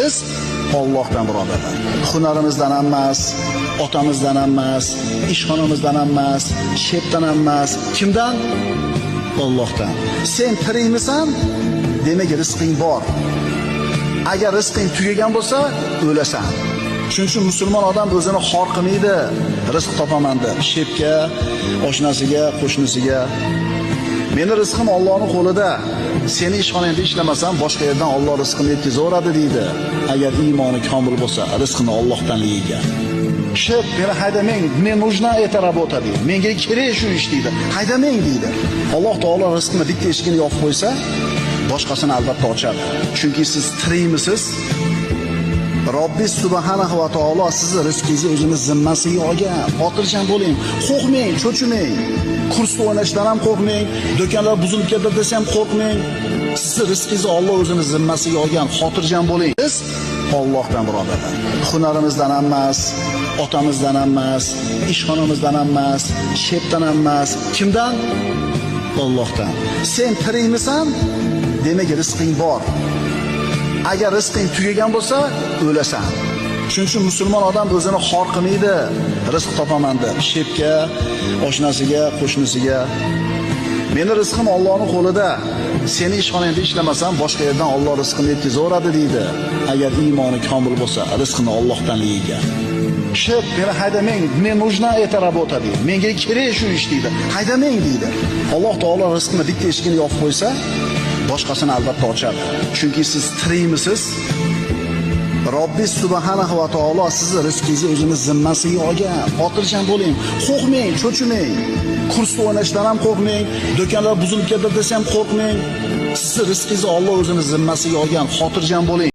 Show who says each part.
Speaker 1: Biz Allohdan birodarlar. Hunarimizdan emas, otamizdan emas, ishxonamizdan emas, shepdan emas. Kimdan? Allohdan. Sen tirikmisan? Demak, rizqing bor. Agar rizqing tugagan bo'lsa, o'lasan. Shuning uchun musulmon odam o'zini xor qilmaydi, rizq topaman deb. Shepga, oshnasiga, qo'shnisiga. Meni rizqim Allohning qo'lida. Seni ishxonangda ishlamasam, boshqa yerdan Alloh rizqini yetkazaveradi deydi. Agar iymoni komil bo'lsa, rizqini Allohdan yeygan. Shep, meni haydamang, men нужна это работа deydi. Menga kerak shu ish deydi. Haydamang deydi. Alloh taolo rizqini bitta eshigini yopib qo'ysa, boshqasini albatta ochadi. Chunki siz tirikmisiz? Robbis subhanahu va taolo sizni rizqingizni o'zini zimmasiga olgan. Xotirjam bo'ling, qo'rqmang, cho'chimang. Kursda o'ynashdan ham qo'rqmang, do'konlar buzilib ketdi desam ham qo'rqmang. Sizni rizqingizni Alloh o'zini zimmasiga olgan. Xotirjam bo'ling. Biz Allohdan birodarlar. Hunarimizdan emas, otamizdan emas, ishxonamizdan emas, shepdan emas. Kimdan? Allohdan. Sen tirikmisan? Demak, rizqing bor. Agar rizqing tugagan bo'lsa, o'lasan. Shuning uchun musulmon odam o'zini xor qilmaydi, rizq topaman deb. Shepga, oshnasiga, qo'shnisiga. Meni rizqim Allohning qo'lida. Seni ishxonangda ishlamasam, boshqa yerdan Alloh rizqini yetkazaveradi deydi. Agar iymoni komil bo'lsa, rizqini Allohdan yeygan. Shep, meni haydamang, men нужна это работа deydi. Menga kerak shu ish deydi. Haydamang deydi. Alloh taolo rizqini bitta eshigini yopib qo'ysa, boshqasini albatta ochadi. Chunki siz tirikmisiz? Robbis subhanahu va taolo sizni rizqingizni o'zini zimmasiga olgan. Xotirjam bo'ling, qo'rqmang, cho'chimang. Kursda o'ynashdan ham qo'rqmang, do'konlar buzilib ketdi desam ham qo'rqmang. Sizni rizqingizni Alloh o'zini zimmasiga olgan. Xotirjam bo'ling.